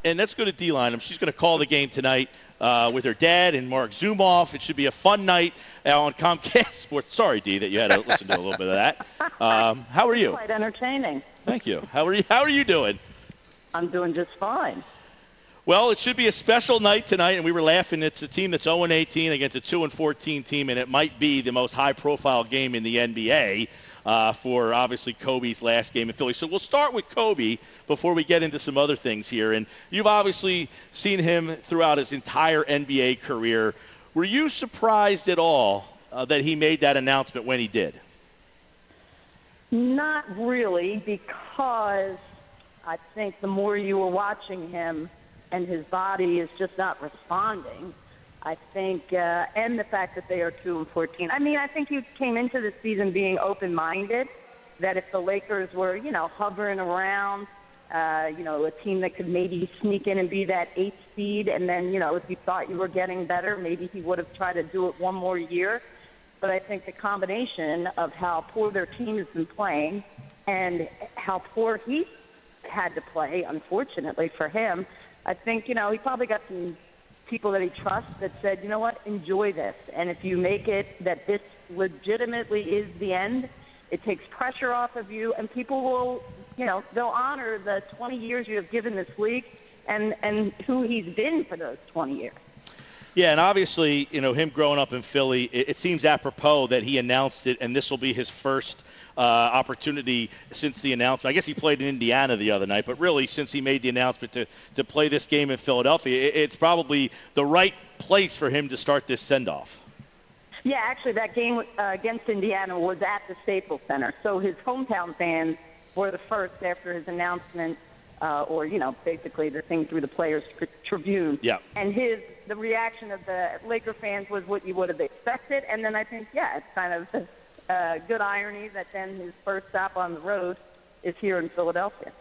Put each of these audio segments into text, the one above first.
and let's go to Dei Lynam. She's going to call the game tonight with her dad and Mark Zumoff. It should be a fun night on Comcast Sports. Sorry, Dei, that you had to listen to a little bit of that. How are you? Quite entertaining. Thank you. How are you doing? I'm doing just fine. Well, it should be a special night tonight, and we were laughing. It's a team that's 0-18 against a 2-14 team, and it might be the most high-profile game in the NBA for, obviously, Kobe's last game in Philly. So we'll start with Kobe before we get into some other things here. And you've obviously seen him throughout his entire NBA career. Were you surprised at all that he made that announcement when he did? Not really, because I think the more you were watching him, and his body is just not responding, I think, and the fact that they are 2-14. I mean, I think you came into the season being open-minded, that if the Lakers were, hovering around, a team that could maybe sneak in and be that 8th seed, and then, if you thought you were getting better, maybe he would have tried to do it one more year. But I think the combination of how poor their team has been playing and how poor he had to play, unfortunately for him, I think, he probably got some people that he trusts that said, you know what, enjoy this. And if you make it that this legitimately is the end, it takes pressure off of you, and people will, they'll honor the 20 years you have given this league and who he's been for those 20 years. Yeah, and obviously, him growing up in Philly, it seems apropos that he announced it, and this will be his first opportunity since the announcement. I guess he played in Indiana the other night, but really since he made the announcement to play this game in Philadelphia, it's probably the right place for him to start this send-off. Yeah, actually that game against Indiana was at the Staples Center, so his hometown fans were the first after his announcement, or basically the thing through the Players Tribune. Yeah. And the reaction of the Laker fans was what you would have expected, and then I think, it's kind of good irony that then his first stop on the road is here in Philadelphia.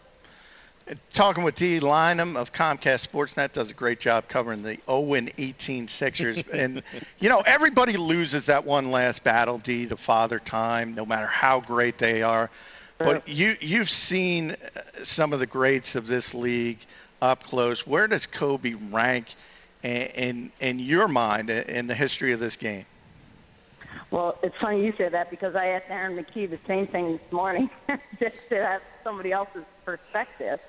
Talking with Dei Lynam of Comcast Sportsnet, does a great job covering the 0-18 Sixers. And, everybody loses that one last battle, Dei, to Father Time, no matter how great they are. But you've seen some of the greats of this league up close. Where does Kobe rank in your mind in the history of this game? Well, it's funny you say that because I asked Aaron McKee the same thing this morning just to have somebody else's perspective.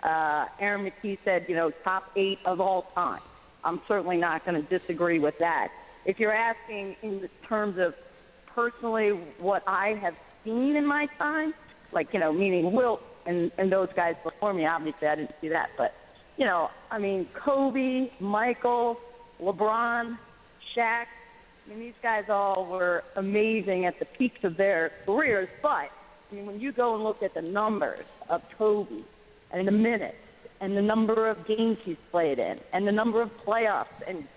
Aaron McKee said, top 8 of all time. I'm certainly not going to disagree with that. If you're asking in terms of personally what I have seen in my time, like, meaning Wilt and those guys before me, obviously I didn't see that. But, Kobe, Michael, LeBron, Shaq, these guys all were amazing at the peaks of their careers. But, when you go and look at the numbers of Kobe and the minutes and the number of games he's played in and the number of playoff games,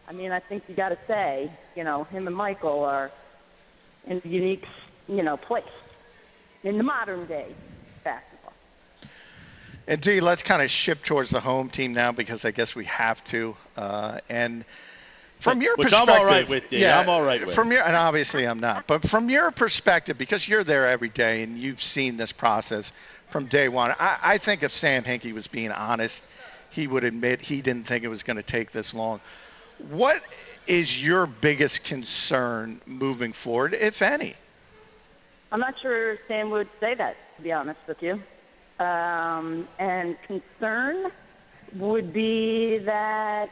I think you got to say, him and Michael are in a unique, place in the modern day basketball. And Dei, let's kind of shift towards the home team now because I guess we have to. And from your perspective, I'm all right with, Dei. I'm all right with. And obviously I'm not. But from your perspective, because you're there every day and you've seen this process from day one, I think if Sam Hinkie was being honest, he would admit he didn't think it was going to take this long. What is your biggest concern moving forward, if any? I'm not sure Sam would say that, to be honest with you. And concern would be that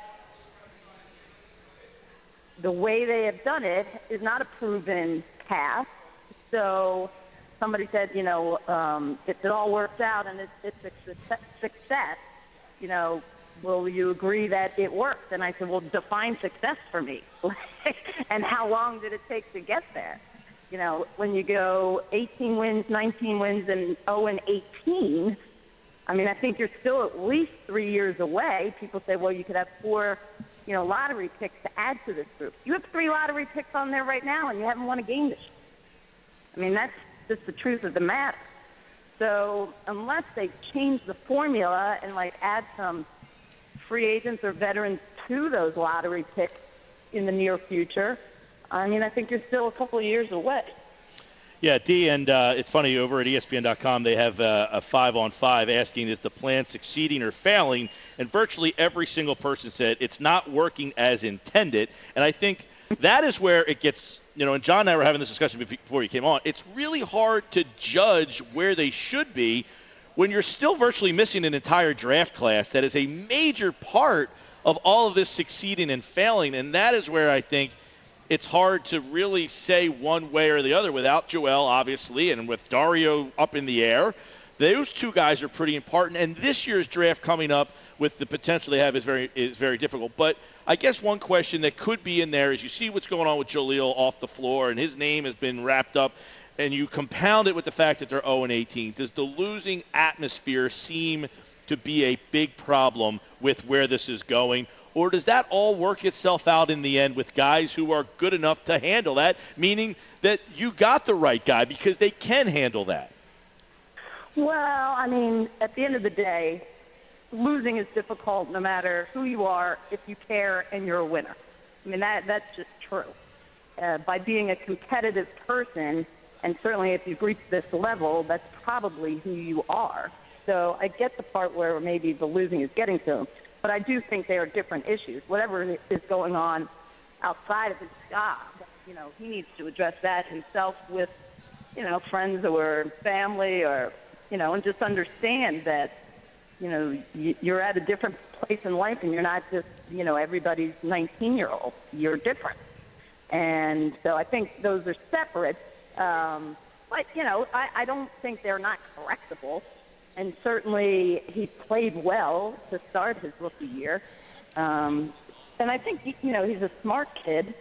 the way they have done it is not a proven path. So somebody said, if it all works out and it's a success, will you agree that it worked? And I said, well, define success for me. And how long did it take to get there? When you go 18 wins, 19 wins, and 0-18, I think you're still at least 3 years away. People say, well, you could have 4, lottery picks to add to this group. You have 3 lottery picks on there right now, and you haven't won a game this year. That's just the truth of the matter. So unless they change the formula and, add some free agents or veterans to those lottery picks in the near future, I think you're still a couple of years away. Yeah, D, and it's funny, over at ESPN.com, they have a 5-on-5 asking, is the plan succeeding or failing? And virtually every single person said it's not working as intended. And I think that is where it gets, and John and I were having this discussion before you came on, it's really hard to judge where they should be when you're still virtually missing an entire draft class that is a major part of all of this succeeding and failing. And that is where I think it's hard to really say one way or the other without Joel, obviously, and with Dario up in the air. Those two guys are pretty important, and this year's draft coming up with the potential they have is very difficult. But I guess one question that could be in there is you see what's going on with Jaleel off the floor, and his name has been wrapped up, and you compound it with the fact that they're 0-18. Does the losing atmosphere seem to be a big problem with where this is going? Or does that all work itself out in the end with guys who are good enough to handle that, meaning that you got the right guy because they can handle that? Well, I mean, at the end of the day, losing is difficult no matter who you are if you care and you're a winner. I mean, that's just true. By being a competitive person, and certainly if you've reached this level, that's probably who you are. So I get the part where maybe the losing is getting to them. But I do think they are different issues. Whatever is going on outside of his job, he needs to address that himself with, friends or family or, and just understand that, you're at a different place in life and you're not just, everybody's 19-year-old. You're different. And so I think those are separate. But, I don't think they're not correctable. And certainly he played well to start his rookie year. And I think, he's a smart kid.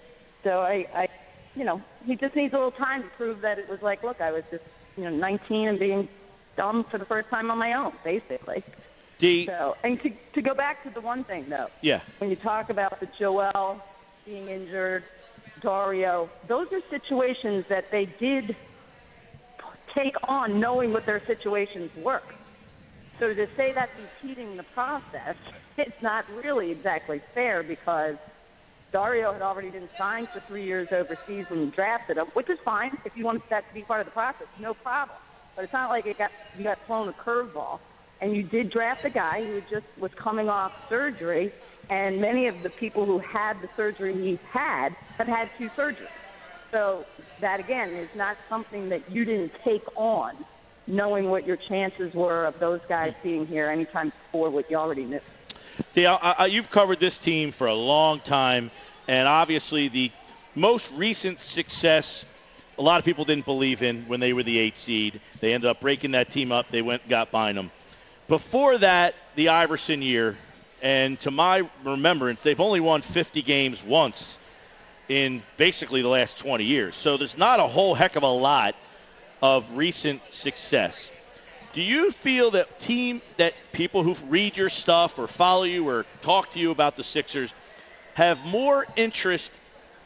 So I he just needs a little time to prove that it was like, look, I was just, 19 and being dumb for the first time on my own, basically. And to go back to the one thing, though. Yeah. When you talk about the Joel being injured, Dario, those are situations that they did take on knowing what their situations were. So to say that's impeding the process, it's not really exactly fair because Dario had already been signed for 3 years overseas when you drafted him, which is fine. If you want that to be part of the process, no problem. But it's not like you got thrown a curveball. And you did draft a guy who just was coming off surgery, and many of the people who had the surgery he had have had 2 surgeries. So that, again, is not something that you didn't take on, knowing what your chances were of those guys being here anytime before what you already knew. Dale, you've covered this team for a long time, and obviously the most recent success a lot of people didn't believe in when they were the 8th seed. They ended up breaking that team up. They went and got Bynum. Before that, the Iverson year, and to my remembrance, they've only won 50 games once in basically the last 20 years. So there's not a whole heck of a lot of recent success. Do you feel that people who read your stuff or follow you or talk to you about the Sixers have more interest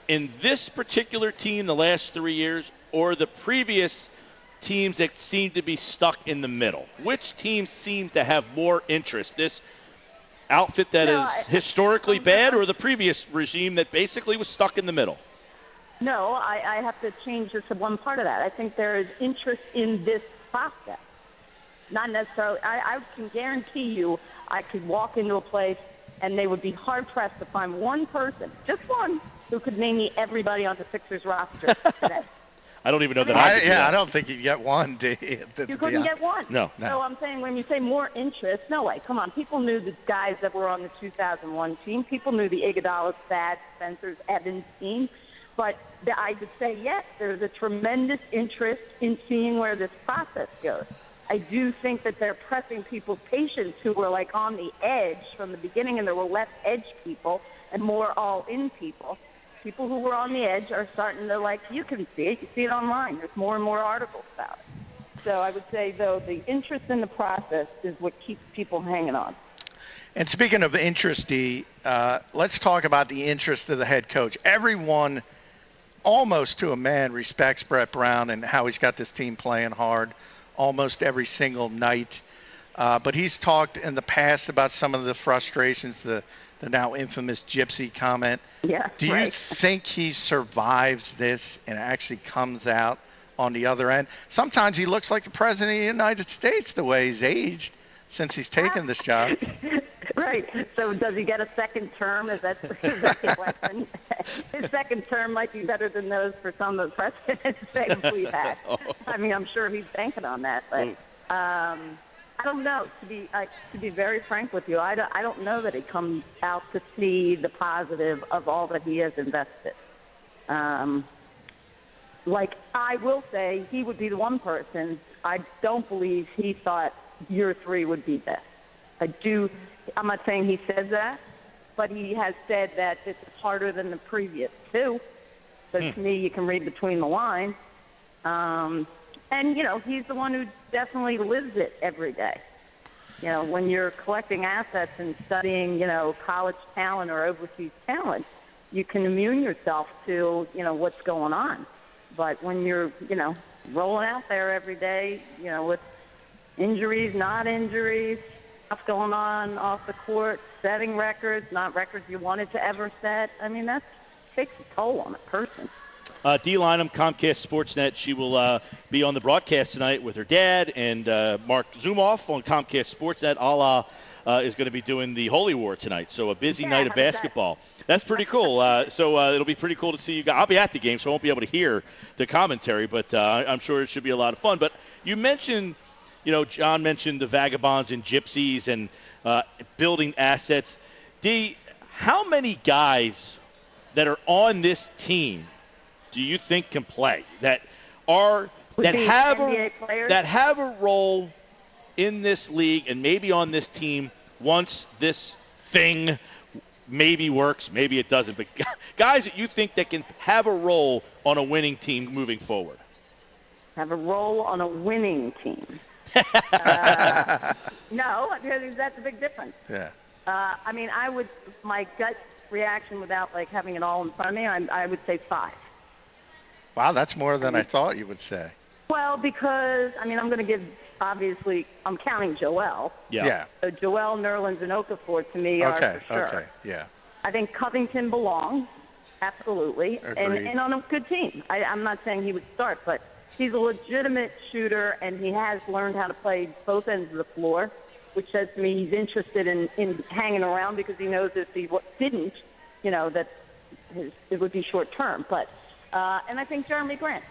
in this particular team the last 3 years or the previous teams that seem to be stuck in the middle? Which teams seem to have more interest? This outfit that is historically bad or the previous regime that basically was stuck in the middle? No, I have to change just one part of that. I think there is interest in this process. Not necessarily. I can guarantee you I could walk into a place and they would be hard-pressed to find one person, just one, who could name me everybody on the Sixers roster today. I don't even know that I don't think you'd get one. You couldn't get one? No. So I'm saying when you say more interest, no way. Come on. People knew the guys that were on the 2001 team. People knew the Iguodala, Thad, Spencer's, Evans team. But I would say, yes, there's a tremendous interest in seeing where this process goes. I do think that they're pressing people's patience who were like on the edge from the beginning, and there were less edge people and more all-in people. People who were on the edge are starting to, like, you can see it. You see it online. There's more and more articles about it. So I would say, though, the interest in the process is what keeps people hanging on. And speaking of interest, Dee, let's talk about the interest of the head coach. Everyone, almost to a man, respects Brett Brown and how he's got this team playing hard almost every single night. But he's talked in the past about some of the frustrations, the now infamous gypsy comment. Yeah, Do you think he survives this and actually comes out on the other end. Sometimes he looks like the President of the United States the way he's aged since he's taken this job. Right. So does he get a second term? Is that the question? His second term might be better than those for some of the presidents we've had. I mean, I'm sure he's banking on that. But I don't know. To be very frank with you, I don't know that he comes out to see the positive of all that he has invested. Like, I will say he would be the one person, I don't believe he thought year 3 would be best. I'm not saying he says that, but he has said that this is harder than the previous 2. So to me, you can read between the lines. And, he's the one who definitely lives it every day. When you're collecting assets and studying, college talent or overseas talent, you can immune yourself to, what's going on. But when you're, rolling out there every day, with injuries, not injuries, stuff going on off the court, setting records, not records you wanted to ever set, I mean, that takes a toll on a person. Dei Lynam, Comcast Sportsnet, she will be on the broadcast tonight with her dad, and Mark Zumoff on Comcast Sportsnet. Allah is going to be doing the Holy War tonight, so a busy night of basketball. That's pretty cool. So it'll be pretty cool to see you guys. I'll be at the game, so I won't be able to hear the commentary, but I'm sure it should be a lot of fun. But you mentioned, John mentioned the vagabonds and gypsies and building assets. Dee, how many guys that are on this team do you think can play that have a role in this league and maybe on this team once this thing maybe works, maybe it doesn't, but guys that you think that can have a role on a winning team moving forward? Have a role on a winning team? No, because that's a big difference. Yeah. My gut reaction without having it all in front of me, I would say 5. Wow, that's more than I thought you would say. Well, because, I'm going to give, obviously, I'm counting Joel. Yeah. So Joel, Nerlens, and Okafor to me are for sure. Okay, yeah. I think Covington belongs, absolutely, and on a good team. I'm not saying he would start, but he's a legitimate shooter, and he has learned how to play both ends of the floor, which says to me he's interested in hanging around because he knows if he didn't, that it would be short term. But and I think Jeremy Grant.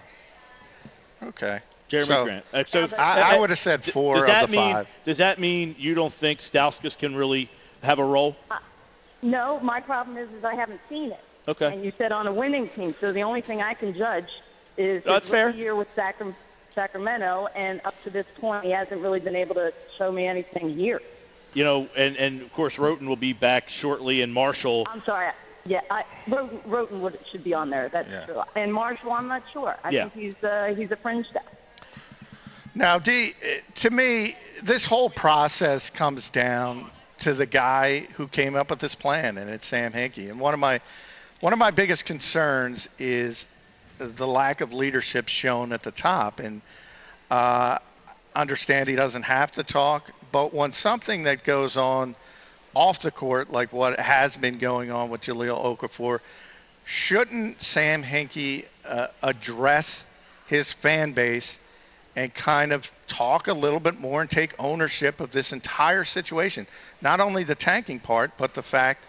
Okay. Jeremy Grant. So I would have said 4 of the 5. Does that mean you don't think Stauskas can really have a role? No, my problem is I haven't seen it. Okay. And you said on a winning team, so the only thing I can judge is that's his fair. Year with Sacramento, and up to this point, he hasn't really been able to show me anything here. And of course, Roten will be back shortly, and Marshall. I'm sorry. Yeah, Roten should be on there. That's true. And Marshall, I'm not sure. I think he's a fringe guy. Now, Dee, to me, this whole process comes down to the guy who came up with this plan, and it's Sam Hinkie. And one of my biggest concerns is the lack of leadership shown at the top. And understand he doesn't have to talk, but when something that goes on off the court, like what has been going on with Jahlil Okafor, shouldn't Sam Hinkie address his fan base and kind of talk a little bit more and take ownership of this entire situation? Not only the tanking part, but the fact,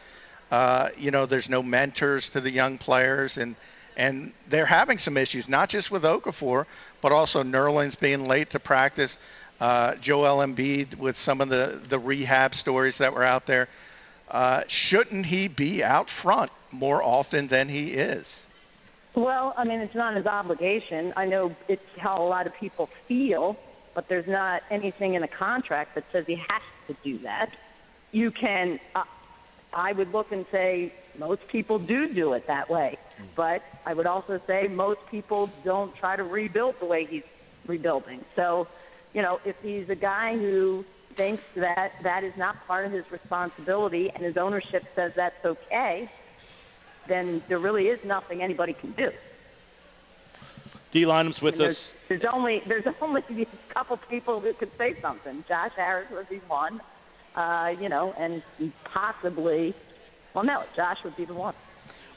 there's no mentors to the young players, and they're having some issues, not just with Okafor, but also Nerlens being late to practice, Joel Embiid with some of the rehab stories that were out there. Shouldn't he be out front more often than he is? Well, it's not his obligation. I know it's how a lot of people feel, but there's not anything in the contract that says he has to do that. You can, I would look and say most people do it that way. But I would also say most people don't try to rebuild the way he's rebuilding. So, if he's a guy who thinks that that is not part of his responsibility and his ownership says that's okay, then there really is nothing anybody can do. Dei Lynam's with us. There's only a couple people who could say something. Josh Harris would be one, and possibly, Josh would be the one.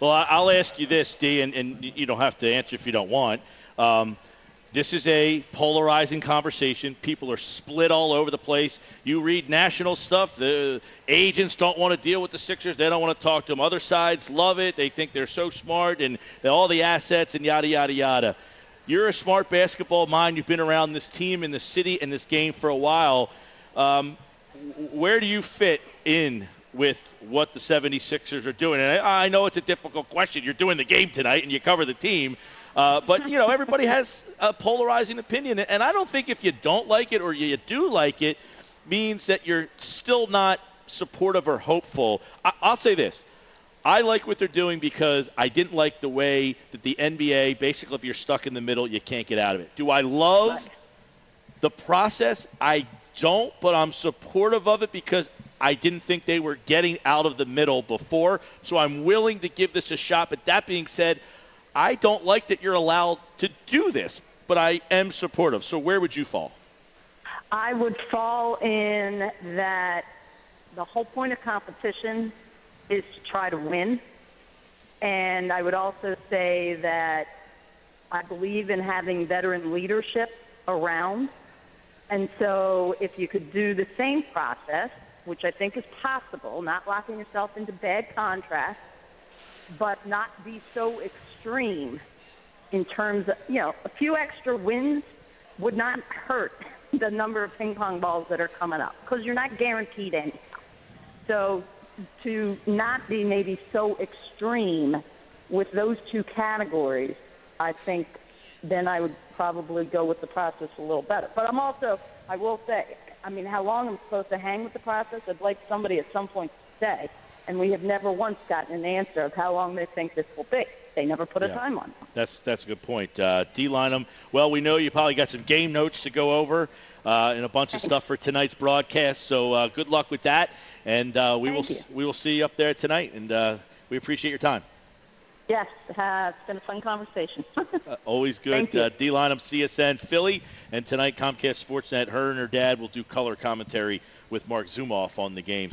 Well, I'll ask you this, Dee, and you don't have to answer if you don't want. This is a polarizing conversation. People are split all over the place. You read national stuff. The agents don't want to deal with the Sixers. They don't want to talk to them. Other sides love it. They think they're so smart and all the assets and yada, yada, yada. You're a smart basketball mind. You've been around this team and the city and this game for a while. Where do you fit in with what the 76ers are doing? And I know it's a difficult question. You're doing the game tonight and you cover the team. But, you know, everybody has a polarizing opinion. And I don't think if you don't like it or you do like it means that you're still not supportive or hopeful. I'll say this. I like what they're doing because I didn't like the way that the NBA, basically if you're stuck in the middle, you can't get out of it. Do I love the process? I don't, but I'm supportive of it because I didn't think they were getting out of the middle before. So I'm willing to give this a shot. But that being said, I don't like that you're allowed to do this, but I am supportive. So where would you fall? I would fall in that the whole point of competition is to try to win. And I would also say that I believe in having veteran leadership around. And so if you could do the same process, which I think is possible, not locking yourself into bad contracts, but not be so extreme in terms of, you know, a few extra wins would not hurt the number of ping pong balls that are coming up because you're not guaranteed anything. So to not be maybe so extreme with those two categories, I think then I would probably go with the process a little better. But I'm also, I will say, I mean, how long I'm supposed to hang with the process, I'd like somebody at some point to say. And we have never once gotten an answer of how long they think this will be. They never put a time on it. That's a good point. Dei Lynam, well, we know you probably got some game notes to go over and a bunch of stuff for tonight's broadcast. So good luck with that. And we will see you up there tonight. And we appreciate your time. Yes, it's been a fun conversation. Always good. Dei Lynam, CSN Philly. And tonight, Comcast Sportsnet, her and her dad will do color commentary with Mark Zumoff on the game.